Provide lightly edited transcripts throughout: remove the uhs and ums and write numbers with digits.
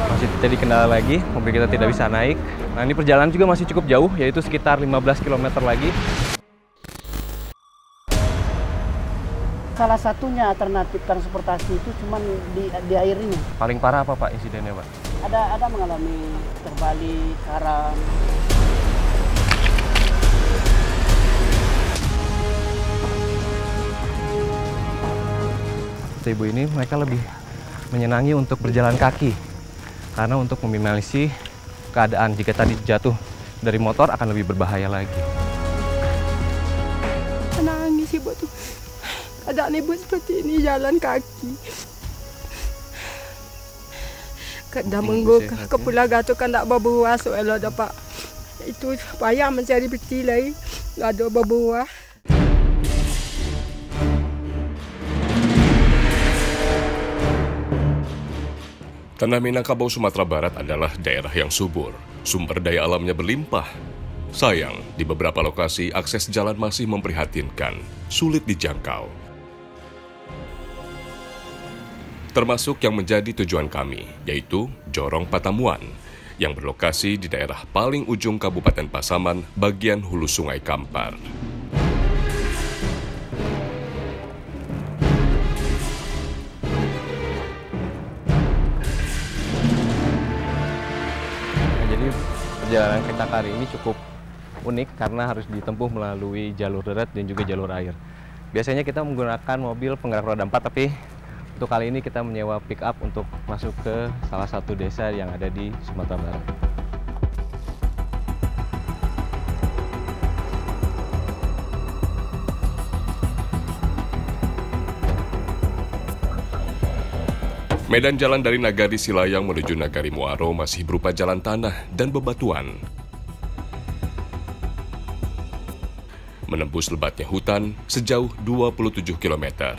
Masih jadi kendala lagi, mobil kita tidak bisa naik. Nah, ini perjalanan juga masih cukup jauh, yaitu sekitar 15 km lagi. Salah satunya alternatif transportasi itu cuma di air ini. Paling parah apa Pak insidennya Pak? Ada mengalami terbalik, karang. Ibu ini mereka lebih menyenangi untuk berjalan kaki. Karena untuk meminimalisir keadaan jika tadi jatuh dari motor akan lebih berbahaya lagi. Nangis ibu tuh. Keadaan ibu seperti ini jalan kaki. Kadang minggu ke Pulau Gatu kan tak berbuah soalnya dapat itu payah mencari beti lagi. Tak ada berbuah. Tanah Minangkabau, Sumatera Barat adalah daerah yang subur, sumber daya alamnya berlimpah. Sayang, di beberapa lokasi akses jalan masih memprihatinkan, sulit dijangkau. Termasuk yang menjadi tujuan kami, yaitu Jorong Patamuan, yang berlokasi di daerah paling ujung Kabupaten Pasaman, bagian hulu Sungai Kampar. Perjalanan kita kali ini cukup unik karena harus ditempuh melalui jalur darat dan juga jalur air. Biasanya kita menggunakan mobil penggerak roda 4, tapi untuk kali ini kita menyewa pick up untuk masuk ke salah satu desa yang ada di Sumatera Barat. Medan jalan dari Nagari Silayang menuju Nagari Muaro masih berupa jalan tanah dan bebatuan. Menembus lebatnya hutan sejauh 27 km.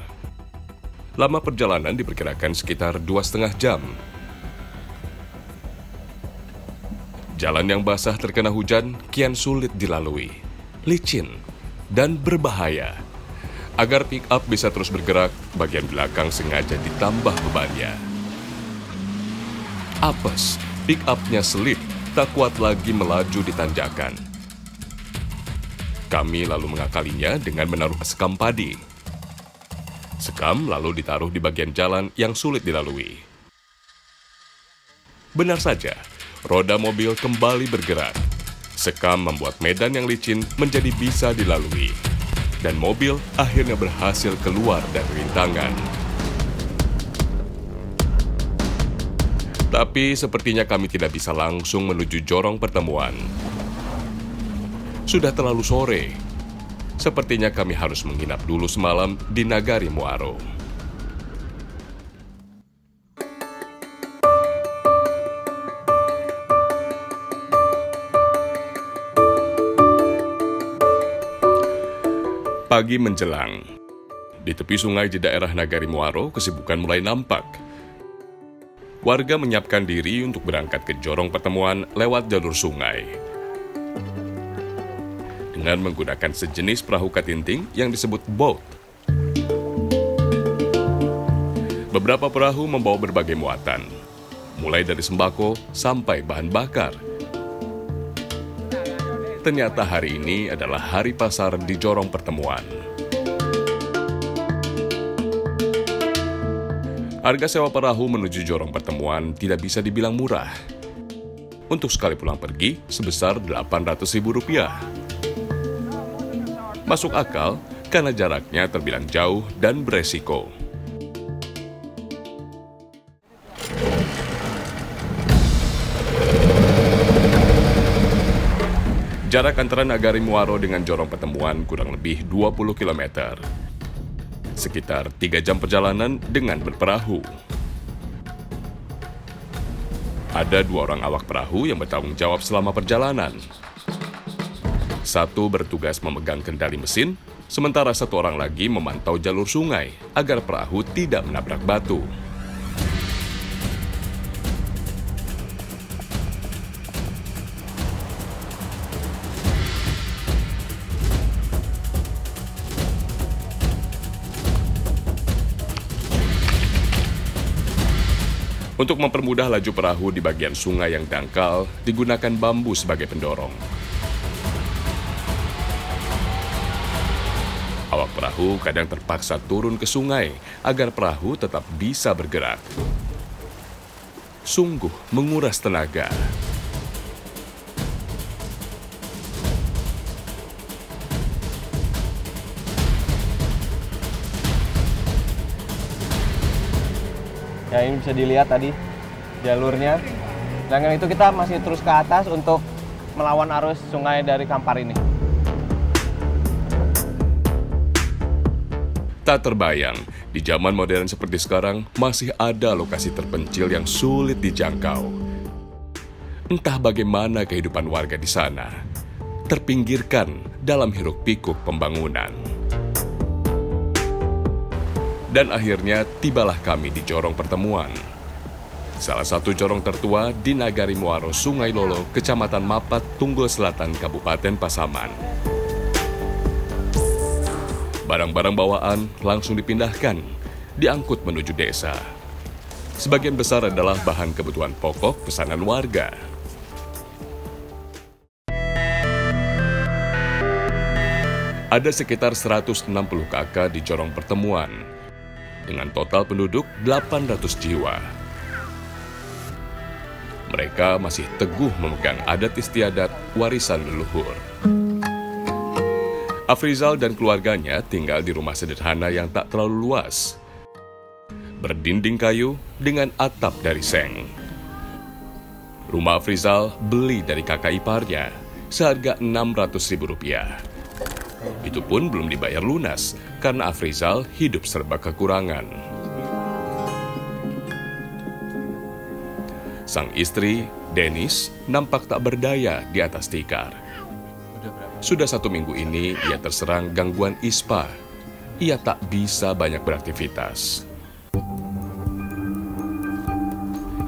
Lama perjalanan diperkirakan sekitar 2,5 jam. Jalan yang basah terkena hujan kian sulit dilalui, licin, dan berbahaya. Agar pick-up bisa terus bergerak, bagian belakang sengaja ditambah bebannya. Apes, pick-up-nya selip, tak kuat lagi melaju di tanjakan. Kami lalu mengakalinya dengan menaruh sekam padi. Sekam lalu ditaruh di bagian jalan yang sulit dilalui. Benar saja, roda mobil kembali bergerak. Sekam membuat medan yang licin menjadi bisa dilalui. Dan mobil akhirnya berhasil keluar dari rintangan. Tapi sepertinya kami tidak bisa langsung menuju Jorong Pertemuan. Sudah terlalu sore. Sepertinya kami harus menginap dulu semalam di Nagari Muaro. Pagi menjelang, di tepi sungai di daerah Nagari Muaro, kesibukan mulai nampak. Warga menyiapkan diri untuk berangkat ke Jorong Pertemuan lewat jalur sungai. Dengan menggunakan sejenis perahu katinting yang disebut boat. Beberapa perahu membawa berbagai muatan, mulai dari sembako sampai bahan bakar. Ternyata hari ini adalah hari pasar di Jorong Pertemuan. Harga sewa perahu menuju Jorong Pertemuan tidak bisa dibilang murah. Untuk sekali pulang pergi sebesar Rp800.000. Masuk akal karena jaraknya terbilang jauh dan beresiko. Jarak antara Nagari Muaro dengan Jorong Pertemuan kurang lebih 20 km. Sekitar 3 jam perjalanan dengan berperahu. Ada 2 orang awak perahu yang bertanggung jawab selama perjalanan. Satu bertugas memegang kendali mesin, sementara 1 orang lagi memantau jalur sungai agar perahu tidak menabrak batu. Untuk mempermudah laju perahu di bagian sungai yang dangkal, digunakan bambu sebagai pendorong. Awak perahu kadang terpaksa turun ke sungai agar perahu tetap bisa bergerak. Sungguh menguras tenaga. Ya, ini bisa dilihat tadi jalurnya. Dengan itu kita masih terus ke atas untuk melawan arus sungai dari Kampar ini. Tak terbayang, di zaman modern seperti sekarang masih ada lokasi terpencil yang sulit dijangkau. Entah bagaimana kehidupan warga di sana, terpinggirkan dalam hiruk-pikuk pembangunan. Dan akhirnya tibalah kami di Jorong Pertemuan. Salah satu jorong tertua di Nagari Muaro, Sungai Lolo, Kecamatan Mapat, Tunggul Selatan, Kabupaten Pasaman. Barang-barang bawaan langsung dipindahkan, diangkut menuju desa. Sebagian besar adalah bahan kebutuhan pokok pesanan warga. Ada sekitar 160 kakak di Jorong Pertemuan, dengan total penduduk 800 jiwa. Mereka masih teguh memegang adat istiadat warisan leluhur. Afrizal dan keluarganya tinggal di rumah sederhana yang tak terlalu luas, berdinding kayu dengan atap dari seng. Rumah Afrizal beli dari kakak iparnya seharga Rp600.000. Itu pun belum dibayar lunas karena Afrizal hidup serba kekurangan. Sang istri, Denis, nampak tak berdaya di atas tikar. Sudah 1 minggu ini ia terserang gangguan ispa. Ia tak bisa banyak beraktivitas.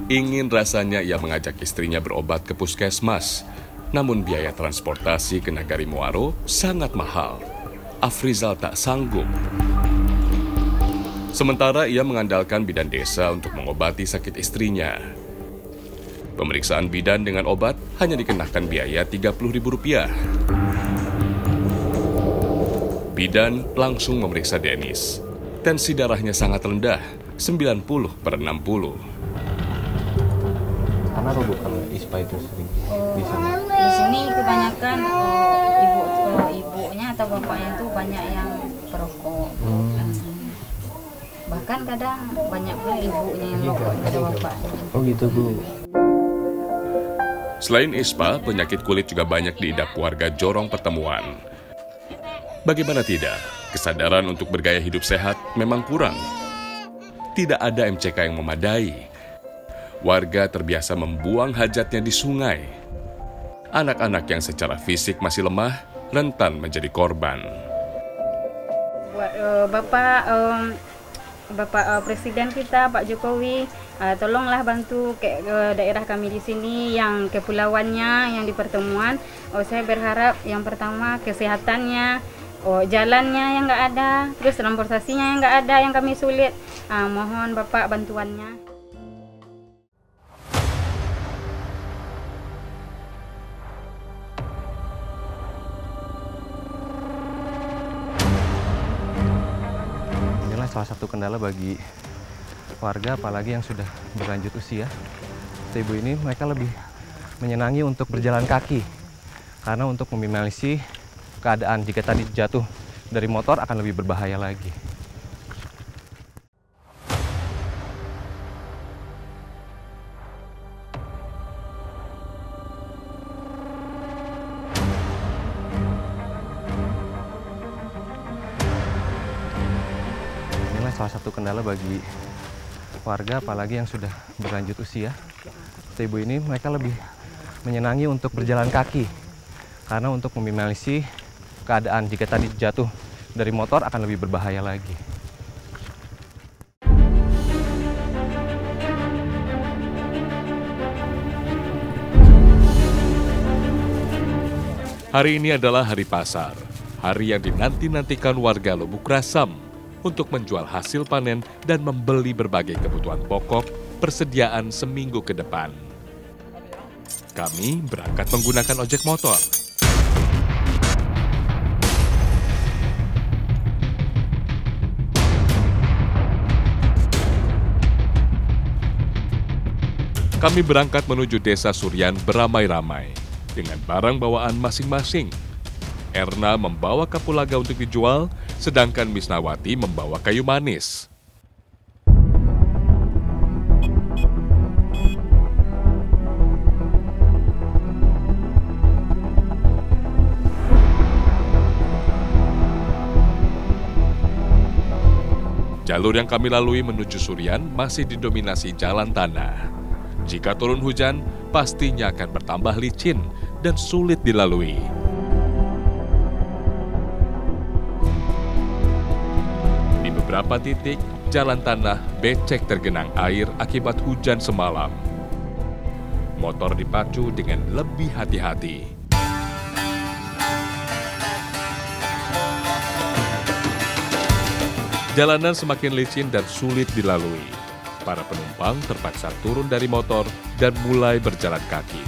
Ingin rasanya ia mengajak istrinya berobat ke puskesmas. Namun biaya transportasi ke Nagari Muaro sangat mahal. Afrizal tak sanggup. Sementara ia mengandalkan bidan desa untuk mengobati sakit istrinya. Pemeriksaan bidan dengan obat hanya dikenakan biaya Rp30.000. Bidan langsung memeriksa Denis. Tensi darahnya sangat rendah, 90/60. Karena apa Bu kalau ispa itu sering di sana? Di sini kebanyakan ibunya atau bapaknya itu banyak yang perokok. Bahkan kadang banyak pula ibunya yang merokok pada bapaknya. Oh gitu Bu. Selain ispa, penyakit kulit juga banyak diidap warga Jorong Pertemuan. Bagaimana tidak, kesadaran untuk bergaya hidup sehat memang kurang. Tidak ada MCK yang memadai. Warga terbiasa membuang hajatnya di sungai. Anak-anak yang secara fisik masih lemah, rentan menjadi korban. Buat Bapak Presiden kita, Pak Jokowi, tolonglah bantu ke daerah kami di sini yang kepulauannya, yang di Pertemuan. Saya berharap yang pertama kesehatannya, jalannya yang nggak ada, terus transportasinya yang nggak ada, yang kami sulit. Mohon Bapak bantuannya. Salah satu kendala bagi warga, apalagi yang sudah berlanjut usia. Ibu ini mereka lebih menyenangi untuk berjalan kaki karena untuk meminimalisir keadaan jika tadi jatuh dari motor akan lebih berbahaya lagi. Salah satu kendala bagi warga, apalagi yang sudah berlanjut usia. Ibu ini mereka lebih menyenangi untuk berjalan kaki karena untuk meminimalisir keadaan jika tadi jatuh dari motor akan lebih berbahaya lagi. Hari ini adalah hari pasar, hari yang dinanti-nantikan warga Lubuk Rasam untuk menjual hasil panen dan membeli berbagai kebutuhan pokok persediaan seminggu ke depan. Kami berangkat menggunakan ojek motor. Kami berangkat menuju desa Suryan beramai-ramai dengan barang bawaan masing-masing. Erna membawa kapulaga untuk dijual, sedangkan Misnawati membawa kayu manis. Jalur yang kami lalui menuju Suryan masih didominasi jalan tanah. Jika turun hujan, pastinya akan bertambah licin dan sulit dilalui. Di beberapa titik, jalan tanah becek tergenang air akibat hujan semalam. Motor dipacu dengan lebih hati-hati. Jalanan semakin licin dan sulit dilalui. Para penumpang terpaksa turun dari motor dan mulai berjalan kaki.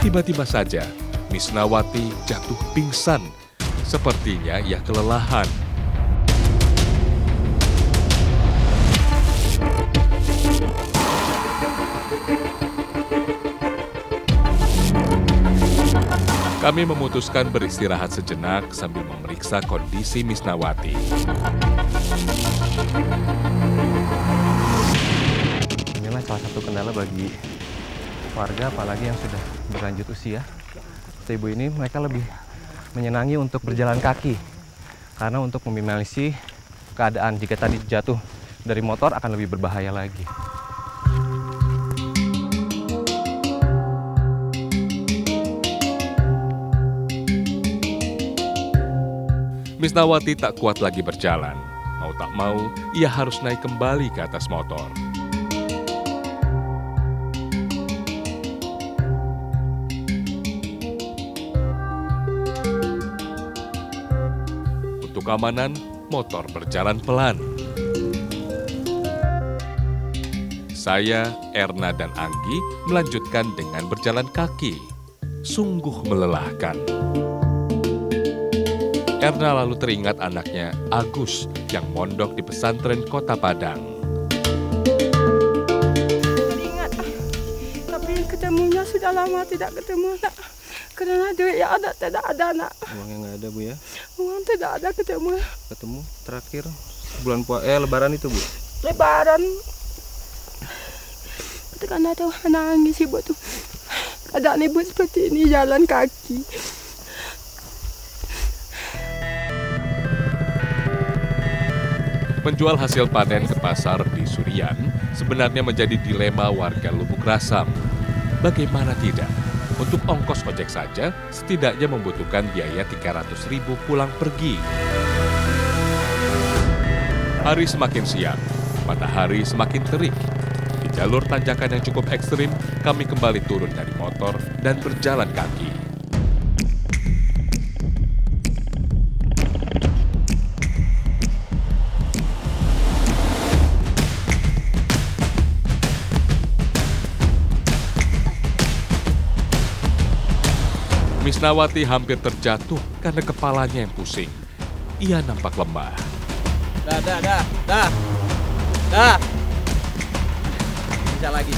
Tiba-tiba saja, Misnawati jatuh pingsan. Sepertinya ia kelelahan. Kami memutuskan beristirahat sejenak sambil memeriksa kondisi Misnawati. Inilah salah satu kendala bagi warga, apalagi yang sudah berlanjut usia. Ibu ini mereka lebih menyenangi untuk berjalan kaki, karena untuk meminimalisir keadaan jika tadi jatuh dari motor akan lebih berbahaya lagi. Misnawati tak kuat lagi berjalan. Mau tak mau, ia harus naik kembali ke atas motor. Untuk keamanan, motor berjalan pelan. Saya, Erna, dan Anggi melanjutkan dengan berjalan kaki. Sungguh melelahkan. Erna lalu teringat anaknya, Agus, yang mondok di pesantren Kota Padang. Teringat, tapi ketemunya sudah lama tidak ketemu, nak. Karena duit yang ada tidak ada, nak. Uangnya nggak ada, Bu, ya? Uang tidak ada ketemu. Ketemu terakhir bulan Lebaran itu, Bu? Lebaran. Ketika ada nangis ibu tuh. Ada ibu seperti ini jalan kaki. Menjual hasil panen ke pasar di Suryan sebenarnya menjadi dilema warga Lubuk Rasam. Bagaimana tidak? Untuk ongkos ojek saja setidaknya membutuhkan biaya 300.000 pulang pergi. Hari semakin siang, matahari semakin terik. Di jalur tanjakan yang cukup ekstrim, kami kembali turun dari motor dan berjalan kaki. Misnawati hampir terjatuh karena kepalanya yang pusing. Ia nampak lemah. Dah. Bisa lagi.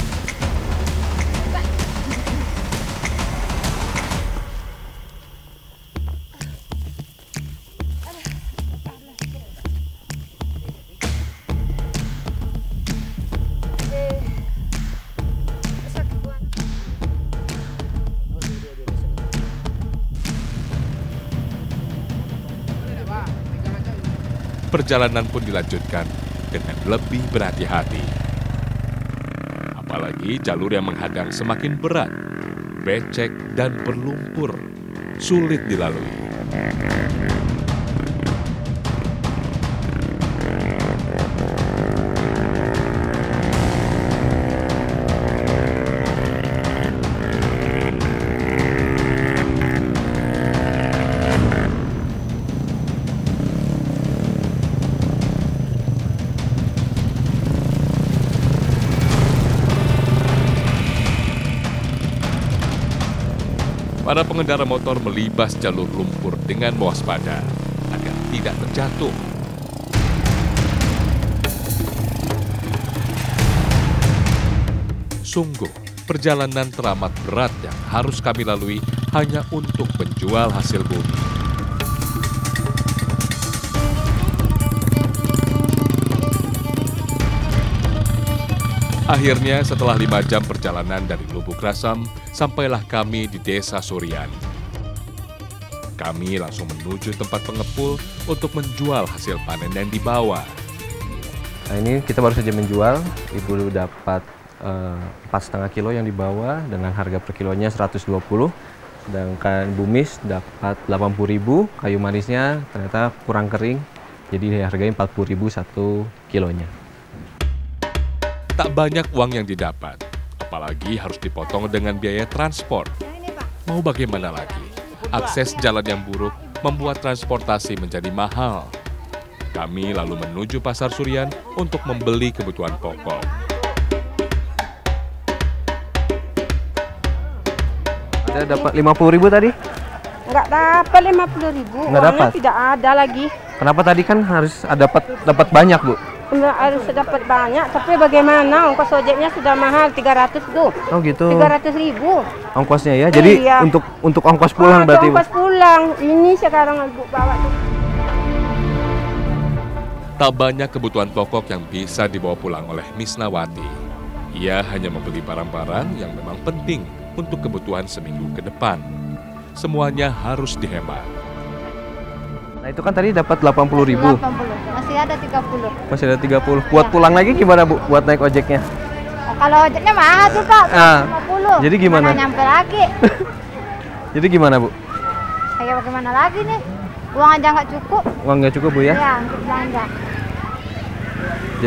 Perjalanan pun dilanjutkan dengan lebih berhati-hati. Apalagi jalur yang menghadang semakin berat, becek dan berlumpur, sulit dilalui. Para pengendara motor melibas jalur lumpur dengan waspada agar tidak terjatuh. Sungguh, perjalanan teramat berat yang harus kami lalui hanya untuk menjual hasil bumi. Akhirnya setelah 5 jam perjalanan dari Lubuk Rasam, sampailah kami di Desa Surian. Kami langsung menuju tempat pengepul untuk menjual hasil panen yang dibawa. Nah, ini kita baru saja menjual, ibu dapat 4,5 kilo yang dibawa dengan harga per kilonya 120. Sedangkan bumis dapat 80.000, kayu manisnya ternyata kurang kering, jadi harganya 40.000 1 kilonya. Tak banyak uang yang didapat, apalagi harus dipotong dengan biaya transport. Mau bagaimana lagi? Akses jalan yang buruk membuat transportasi menjadi mahal. Kami lalu menuju Pasar Surian untuk membeli kebutuhan pokok. Saya dapat 50.000 tadi? Enggak dapat 50.000. Nggak dapat? Tidak ada lagi. Kenapa tadi kan harus dapat banyak, Bu? Enggak harus dapat banyak, tapi bagaimana ongkos ojeknya sudah mahal 300 tuh. Oh gitu. 300.000. Ongkosnya ya. Jadi iya. untuk ongkos pulang berarti, Bu? Ongkos pulang. Ini sekarang Ibu bawa tuh. Tak banyak kebutuhan pokok yang bisa dibawa pulang oleh Misnawati. Ia hanya membeli barang-barang yang memang penting untuk kebutuhan seminggu ke depan. Semuanya harus dihemat. Nah itu kan tadi dapat 80.000. 80, masih ada 30. Masih ada 30. Buat pulang lagi gimana, Bu? Buat naik ojeknya? Oh, kalau ojeknya mahal tuh Pak, 50. Jadi gimana? Mana nyampe lagi? Jadi gimana, Bu? Kayak bagaimana lagi nih? Uang aja nggak cukup. Uang nggak cukup, Bu ya? Ya, untuk belanja.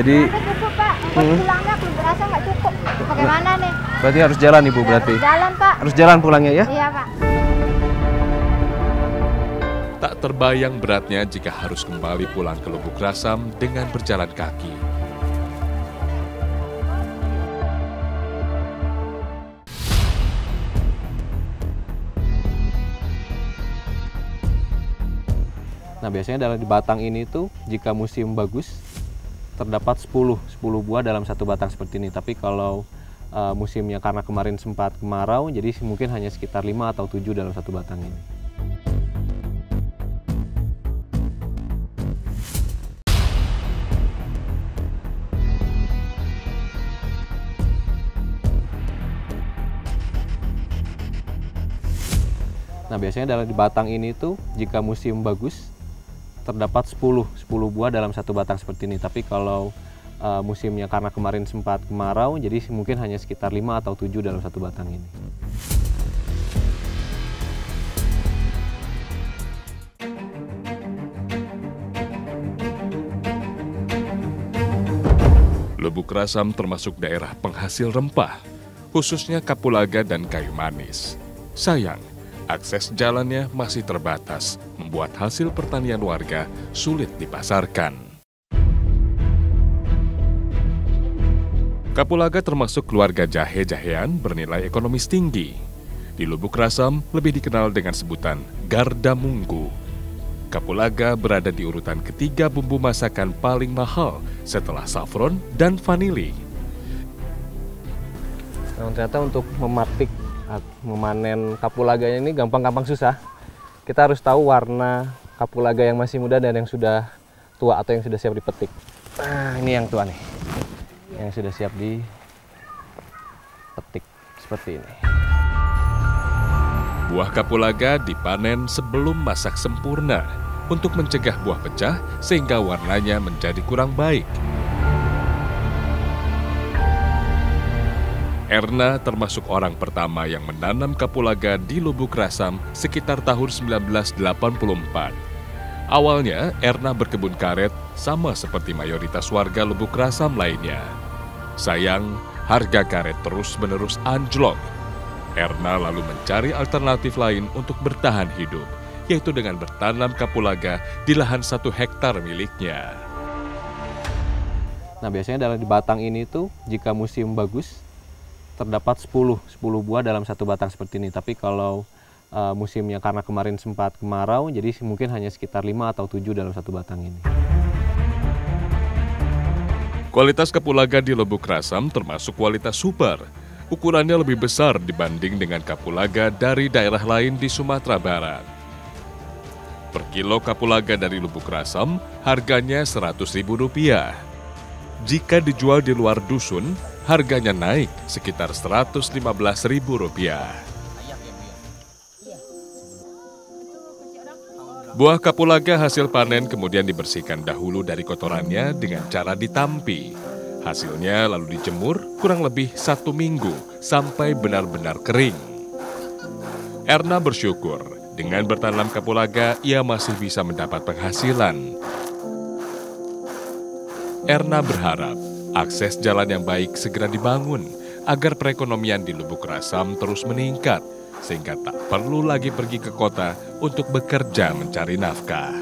Jadi Nggak cukup Pak, ongkos pulangnya aku berasa nggak cukup. Bagaimana nih? berarti harus jalan, Ibu, berarti? Harus jalan Pak. Harus jalan pulangnya ya? Iya Pak. Tak terbayang beratnya jika harus kembali pulang ke Lubuk Rasam dengan berjalan kaki. Nah biasanya di batang ini tuh jika musim bagus terdapat 10 buah dalam satu batang seperti ini. Tapi kalau musimnya karena kemarin sempat kemarau, jadi mungkin hanya sekitar 5 atau 7 dalam satu batang ini. Nah biasanya di batang ini tuh jika musim bagus terdapat 10 buah dalam satu batang seperti ini. Tapi kalau musimnya karena kemarin sempat kemarau, jadi mungkin hanya sekitar 5 atau 7 dalam satu batang ini. Lubuk Rasam termasuk daerah penghasil rempah, khususnya kapulaga dan kayu manis. Sayang, akses jalannya masih terbatas, membuat hasil pertanian warga sulit dipasarkan. Kapulaga termasuk keluarga jahe-jahean bernilai ekonomis tinggi. Di Lubuk Rasam lebih dikenal dengan sebutan Garda Munggu. Kapulaga berada di urutan ketiga bumbu masakan paling mahal setelah saffron dan vanili. Nah, ternyata untuk memanen kapulaganya ini gampang-gampang susah. Kita harus tahu warna kapulaga yang masih muda dan yang sudah tua atau yang sudah siap dipetik. Nah, ini yang tua nih. Yang sudah siap dipetik seperti ini. Buah kapulaga dipanen sebelum masak sempurna untuk mencegah buah pecah sehingga warnanya menjadi kurang baik. Erna termasuk orang pertama yang menanam kapulaga di Lubuk Rasam sekitar tahun 1984. Awalnya, Erna berkebun karet sama seperti mayoritas warga Lubuk Rasam lainnya. Sayang, harga karet terus-menerus anjlok. Erna lalu mencari alternatif lain untuk bertahan hidup, yaitu dengan bertanam kapulaga di lahan 1 hektar miliknya. Nah, biasanya di batang ini tuh jika musim bagus terdapat 10 buah dalam satu batang seperti ini. Tapi kalau musimnya, karena kemarin sempat kemarau, jadi mungkin hanya sekitar 5 atau 7 dalam satu batang ini. Kualitas kapulaga di Lubuk Rasam termasuk kualitas super. Ukurannya lebih besar dibanding dengan kapulaga dari daerah lain di Sumatera Barat. Per kilo kapulaga dari Lubuk Rasam harganya Rp100.000. Jika dijual di luar dusun, harganya naik sekitar Rp115.000. Buah kapulaga hasil panen kemudian dibersihkan dahulu dari kotorannya dengan cara ditampi. Hasilnya lalu dijemur kurang lebih 1 minggu sampai benar-benar kering. Erna bersyukur dengan bertanam kapulaga ia masih bisa mendapat penghasilan. Erna berharap akses jalan yang baik segera dibangun agar perekonomian di Lubuk Rasam terus meningkat, sehingga tak perlu lagi pergi ke kota untuk bekerja mencari nafkah.